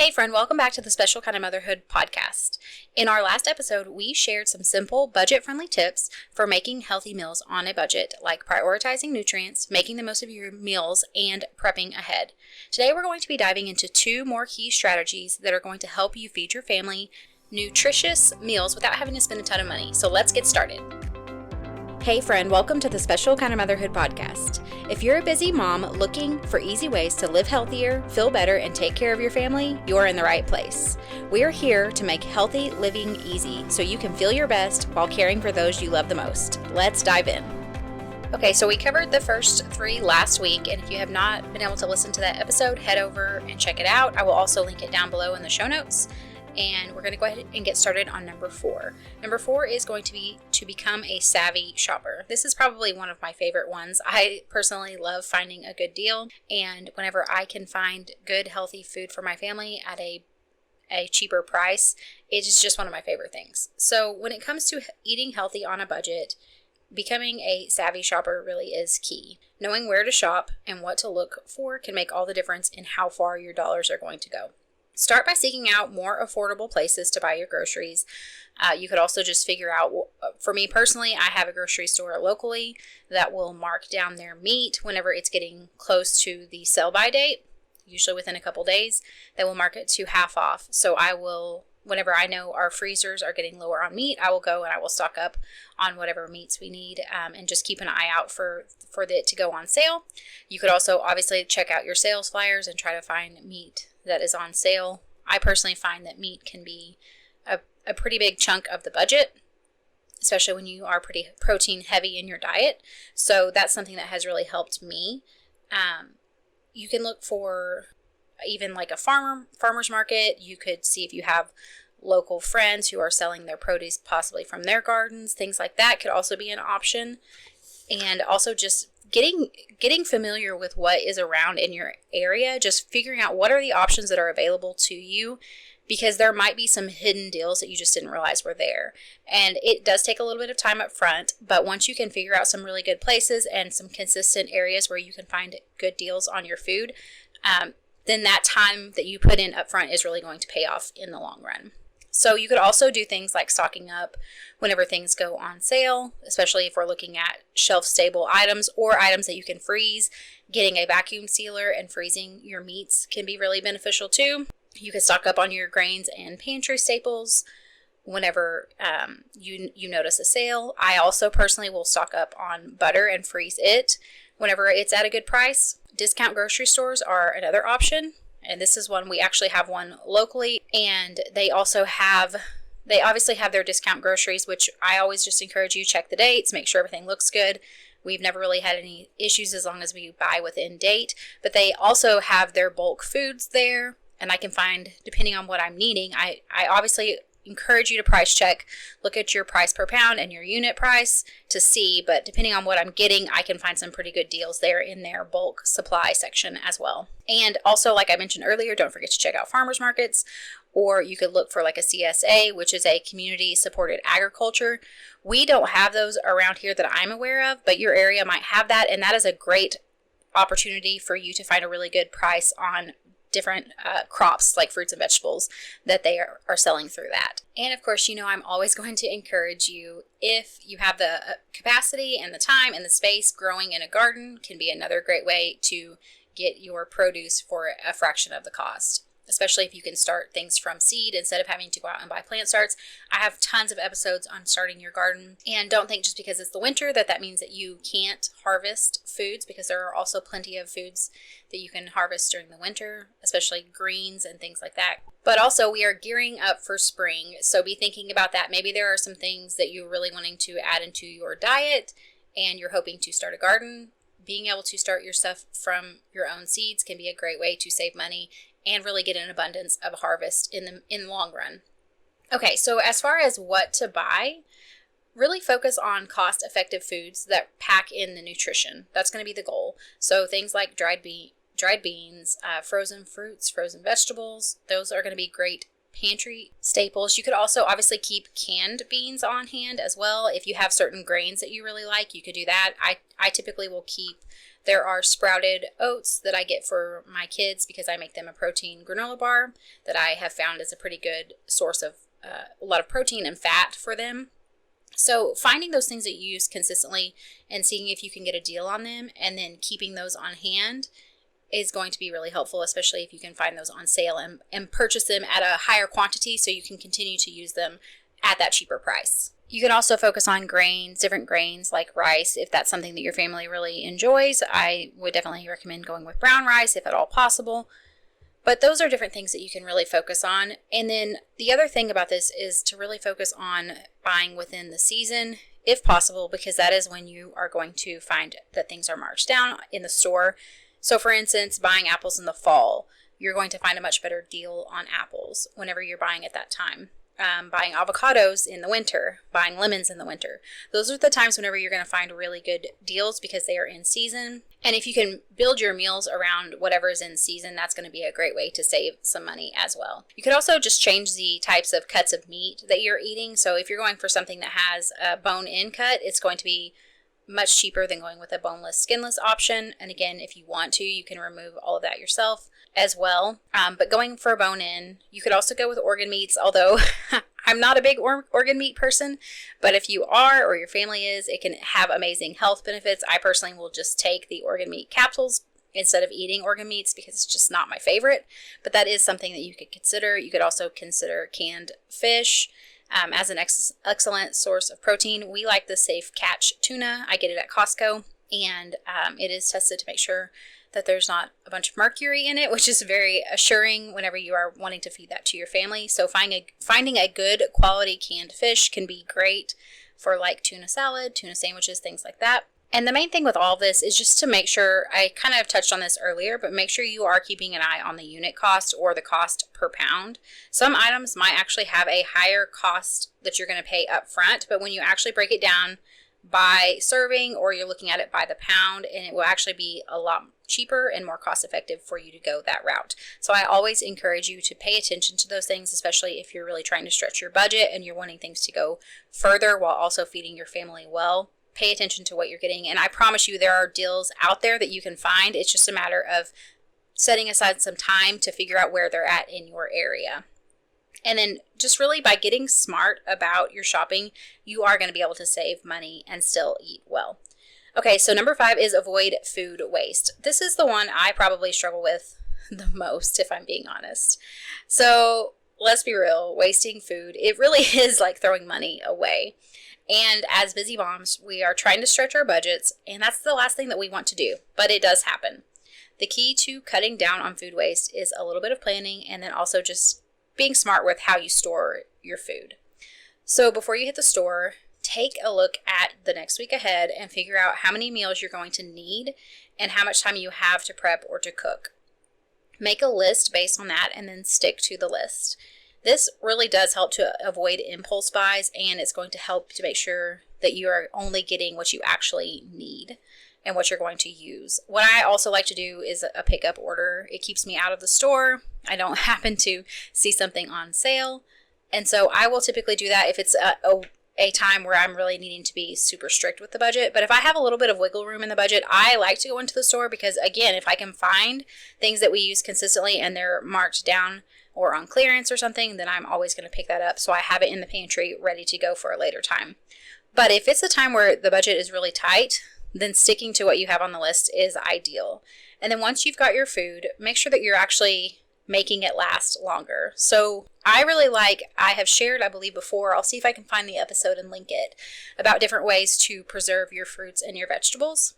Hey friend, welcome back to the Special Kind of Motherhood podcast. In our last episode, we shared some simple, budget-friendly tips for making healthy meals on a budget, like prioritizing nutrients, making the most of your meals, and prepping ahead. Today, we're going to be diving into 2 more key strategies that are going to help you feed your family nutritious meals without having to spend a ton of money. So let's get started. Hey friend, welcome to the Special Kind of Motherhood podcast. If you're a busy mom looking for easy ways to live healthier, feel better, and take care of your family, you're in the right place. We are here to make healthy living easy so you can feel your best while caring for those you love the most. Let's dive in. Okay, so we covered the first 3 last week, and if you have not been able to listen to that episode, head over and check it out. I will also link it down below in the show notes. And we're going to go ahead and get started on number 4. Number 4 is going to be to become a savvy shopper. This is probably one of my favorite ones. I personally love finding a good deal, and whenever I can find good, healthy food for my family at a cheaper price, it is just one of my favorite things. So when it comes to eating healthy on a budget, becoming a savvy shopper really is key. Knowing where to shop and what to look for can make all the difference in how far your dollars are going to go. Start by seeking out more affordable places to buy your groceries. You could also just figure out, for me personally, I have a grocery store locally that will mark down their meat whenever it's getting close to the sell-by date, usually within a couple days. They will mark it to half off. So I will, whenever I know our freezers are getting lower on meat, I will go and I will stock up on whatever meats we need and just keep an eye out for it to go on sale. You could also obviously check out your sales flyers and try to find meat that is on sale. I personally find that meat can be a pretty big chunk of the budget, especially when you are pretty protein heavy in your diet. So that's something that has really helped me. You can look for even like a farmer's market. You could see if you have local friends who are selling their produce possibly from their gardens. Things like that could also be an option. And also just getting familiar with what is around in your area, just figuring out what are the options that are available to you, because there might be some hidden deals that you just didn't realize were there. And it does take a little bit of time up front, but once you can figure out some really good places and some consistent areas where you can find good deals on your food, then that time that you put in up front is really going to pay off in the long run. So you could also do things like stocking up whenever things go on sale, especially if we're looking at shelf-stable items or items that you can freeze. Getting a vacuum sealer and freezing your meats can be really beneficial too. You could stock up on your grains and pantry staples whenever you notice a sale. I also personally will stock up on butter and freeze it whenever it's at a good price. Discount grocery stores are another option. And this is one, we actually have one locally, and they obviously have their discount groceries, which I always just encourage you, check the dates, make sure everything looks good. We've never really had any issues as long as we buy within date, but they also have their bulk foods there, and I can find, depending on what I'm needing, I obviously encourage you to price check, look at your price per pound and your unit price to see, but depending on what I'm getting, I can find some pretty good deals there in their bulk supply section as well. And also, like I mentioned earlier, don't forget to check out farmers markets, or you could look for like a CSA, which is a community supported agriculture. We don't have those around here that I'm aware of, but your area might have that, and that is a great opportunity for you to find a really good price on different crops like fruits and vegetables that they are selling through that. And of course, I'm always going to encourage you, if you have the capacity and the time and the space, growing in a garden can be another great way to get your produce for a fraction of the cost. Especially if you can start things from seed instead of having to go out and buy plant starts. I have tons of episodes on starting your garden. And don't think just because it's the winter that means that you can't harvest foods, because there are also plenty of foods that you can harvest during the winter, especially greens and things like that. But also, we are gearing up for spring, so be thinking about that. Maybe there are some things that you're really wanting to add into your diet and you're hoping to start a garden. Being able to start your stuff from your own seeds can be a great way to save money and really get an abundance of harvest in the long run. Okay, so as far as what to buy, really focus on cost-effective foods that pack in the nutrition. That's going to be the goal. So things like dried beans, frozen fruits, frozen vegetables, those are going to be great pantry staples. You could also obviously keep canned beans on hand as well. If you have certain grains that you really like, you could do that. I typically will keep, there are sprouted oats that I get for my kids because I make them a protein granola bar that I have found is a pretty good source of a lot of protein and fat for them. So finding those things that you use consistently and seeing if you can get a deal on them and then keeping those on hand is going to be really helpful, especially if you can find those on sale and purchase them at a higher quantity so you can continue to use them at that cheaper price. You can also focus on grains, different grains like rice. If that's something that your family really enjoys, I would definitely recommend going with brown rice if at all possible. But those are different things that you can really focus on. And then the other thing about this is to really focus on buying within the season, if possible, because that is when you are going to find that things are marked down in the store. So for instance, buying apples in the fall, you're going to find a much better deal on apples whenever you're buying at that time. Buying avocados in the winter, buying lemons in the winter. Those are the times whenever you're going to find really good deals because they are in season. And if you can build your meals around whatever is in season, that's going to be a great way to save some money as well. You could also just change the types of cuts of meat that you're eating. So if you're going for something that has a bone-in cut, it's going to be much cheaper than going with a boneless, skinless option. And again, if you want to, you can remove all of that yourself as well. But going for a bone-in, you could also go with organ meats, although I'm not a big organ meat person, but if you are or your family is, it can have amazing health benefits. I personally will just take the organ meat capsules instead of eating organ meats because it's just not my favorite, but that is something that you could consider. You could also consider canned fish as an excellent source of protein. We like the Safe Catch tuna. I get it at Costco, and it is tested to make sure that there's not a bunch of mercury in it, which is very assuring whenever you are wanting to feed that to your family. So finding a good quality canned fish can be great for like tuna salad, tuna sandwiches, things like that. And the main thing with all this is just to make sure, I kind of touched on this earlier, but make sure you are keeping an eye on the unit cost or the cost per pound. Some items might actually have a higher cost that you're going to pay up front, but when you actually break it down by serving or you're looking at it by the pound, and it will actually be a lot cheaper and more cost effective for you to go that route. So I always encourage you to pay attention to those things, especially if you're really trying to stretch your budget and you're wanting things to go further while also feeding your family well. Pay attention to what you're getting, and I promise you there are deals out there that you can find. It's just a matter of setting aside some time to figure out where they're at in your area. And then just really by getting smart about your shopping, you are going to be able to save money and still eat well. Okay, so number 5 is avoid food waste. This is the one I probably struggle with the most, if I'm being honest. So let's be real, wasting food, it really is like throwing money away. And as busy moms, we are trying to stretch our budgets, and that's the last thing that we want to do, but it does happen. The key to cutting down on food waste is a little bit of planning and then also just being smart with how you store your food. So before you hit the store, take a look at the next week ahead and figure out how many meals you're going to need and how much time you have to prep or to cook. Make a list based on that and then stick to the list. This really does help to avoid impulse buys, and it's going to help to make sure that you are only getting what you actually need and what you're going to use. What I also like to do is a pickup order. It keeps me out of the store. I don't happen to see something on sale. And so I will typically do that if it's a time where I'm really needing to be super strict with the budget. But if I have a little bit of wiggle room in the budget, I like to go into the store because, again, if I can find things that we use consistently and they're marked down or on clearance or something, then I'm always going to pick that up so I have it in the pantry ready to go for a later time. But if it's a time where the budget is really tight, then sticking to what you have on the list is ideal. And then once you've got your food, make sure that you're actually making it last longer. So I have shared, I believe before, I'll see if I can find the episode and link it, about different ways to preserve your fruits and your vegetables.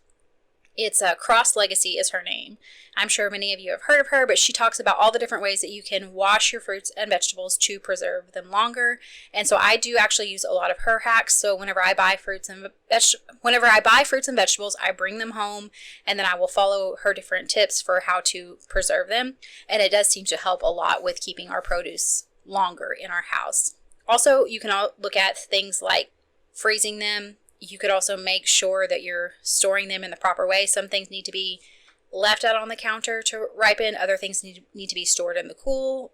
It's Cross Legacy is her name. I'm sure many of you have heard of her, but she talks about all the different ways that you can wash your fruits and vegetables to preserve them longer. And so I do actually use a lot of her hacks. So whenever I buy fruits and vegetables, I bring them home and then I will follow her different tips for how to preserve them. And it does seem to help a lot with keeping our produce longer in our house. Also, you can look at things like freezing them. You could also make sure that you're storing them in the proper way. Some things need to be left out on the counter to ripen. Other things need to be stored in the cool,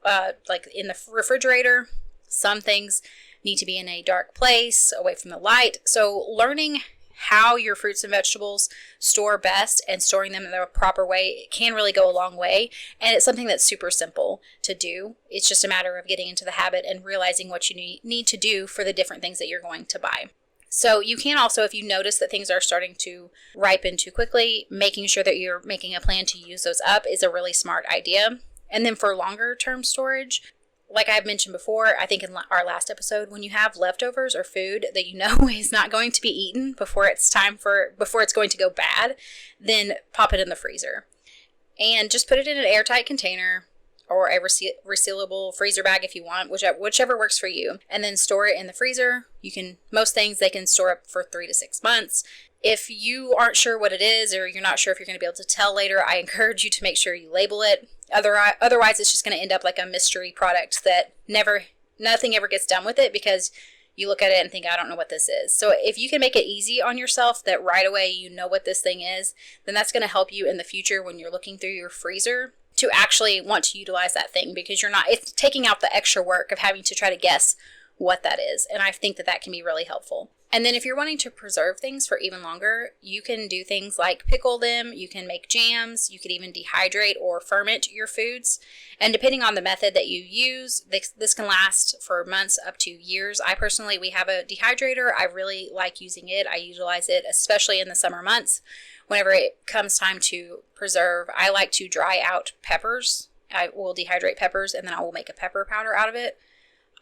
like in the refrigerator. Some things need to be in a dark place, away from the light. So learning how your fruits and vegetables store best and storing them in the proper way can really go a long way. And it's something that's super simple to do. It's just a matter of getting into the habit and realizing what you need to do for the different things that you're going to buy. So you can also, if you notice that things are starting to ripen too quickly, making sure that you're making a plan to use those up is a really smart idea. And then for longer term storage, like I've mentioned before, I think in our last episode, when you have leftovers or food that you know is not going to be eaten before it's going to go bad, then pop it in the freezer. And just put it in an airtight container or a resealable freezer bag if you want, whichever works for you. And then store it in the freezer. Most things they can store up for 3 to 6 months. If you aren't sure what it is, or you're not sure if you're going to be able to tell later, I encourage you to make sure you label it. Otherwise, it's just going to end up like a mystery product that nothing ever gets done with it, because you look at it and think, I don't know what this is. So if you can make it easy on yourself that right away you know what this thing is, then that's going to help you in the future when you're looking through your freezer to actually want to utilize that thing, because it's taking out the extra work of having to try to guess what that is. And I think that can be really helpful. And then if you're wanting to preserve things for even longer, you can do things like pickle them, you can make jams, you could even dehydrate or ferment your foods. And depending on the method that you use, this can last for months up to years. We have a dehydrator. I really like using it. I utilize it, especially in the summer months. Whenever it comes time to preserve, I like to dry out peppers. I will dehydrate peppers, and then I will make a pepper powder out of it.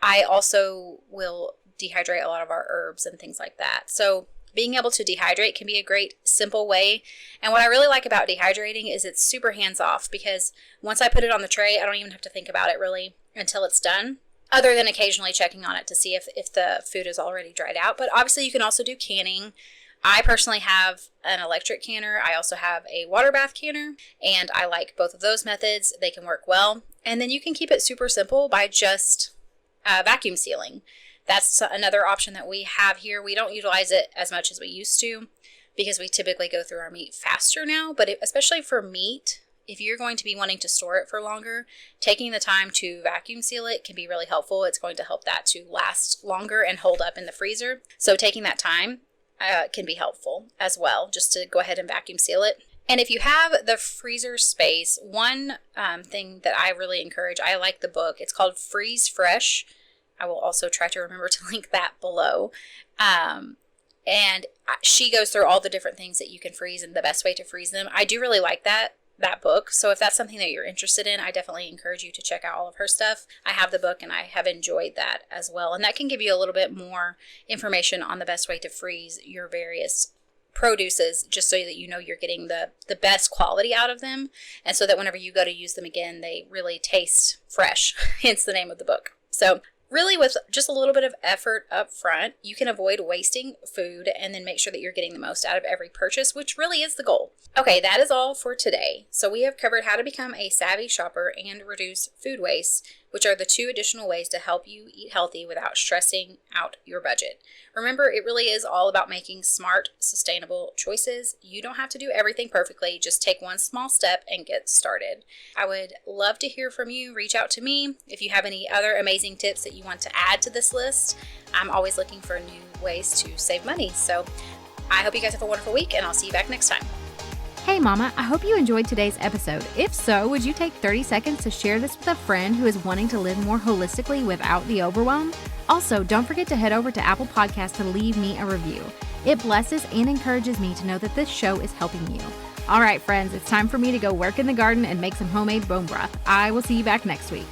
I also will dehydrate a lot of our herbs and things like that. So being able to dehydrate can be a great, simple way. And what I really like about dehydrating is it's super hands-off, because once I put it on the tray, I don't even have to think about it really until it's done, other than occasionally checking on it to see if the food is already dried out. But obviously you can also do canning. I personally have an electric canner. I also have a water bath canner, and I like both of those methods. They can work well. And then you can keep it super simple by just vacuum sealing. That's another option that we have here. We don't utilize it as much as we used to, because we typically go through our meat faster now. But especially for meat, if you're going to be wanting to store it for longer, taking the time to vacuum seal it can be really helpful. It's going to help that to last longer and hold up in the freezer. So taking that time can be helpful as well, just to go ahead and vacuum seal it. And if you have the freezer space, one thing that I really encourage, I like the book. It's called Freeze Fresh. I will also try to remember to link that below. And she goes through all the different things that you can freeze and the best way to freeze them. I do really like that book. So if that's something that you're interested in, I definitely encourage you to check out all of her stuff. I have the book and I have enjoyed that as well. And that can give you a little bit more information on the best way to freeze your various produces, just so that you know you're getting the best quality out of them, and so that whenever you go to use them again, they really taste fresh, hence the name of the book. So really, with just a little bit of effort up front, you can avoid wasting food and then make sure that you're getting the most out of every purchase, which really is the goal. Okay, that is all for today. So we have covered how to become a savvy shopper and reduce food waste, which are the 2 additional ways to help you eat healthy without stressing out your budget. Remember, it really is all about making smart, sustainable choices. You don't have to do everything perfectly. Just take one small step and get started. I would love to hear from you. Reach out to me if you have any other amazing tips that you want to add to this list. I'm always looking for new ways to save money. So I hope you guys have a wonderful week, and I'll see you back next time. Hey Mama, I hope you enjoyed today's episode. If so, would you take 30 seconds to share this with a friend who is wanting to live more holistically without the overwhelm? Also, don't forget to head over to Apple Podcasts to leave me a review. It blesses and encourages me to know that this show is helping you. All right, friends, it's time for me to go work in the garden and make some homemade bone broth. I will see you back next week.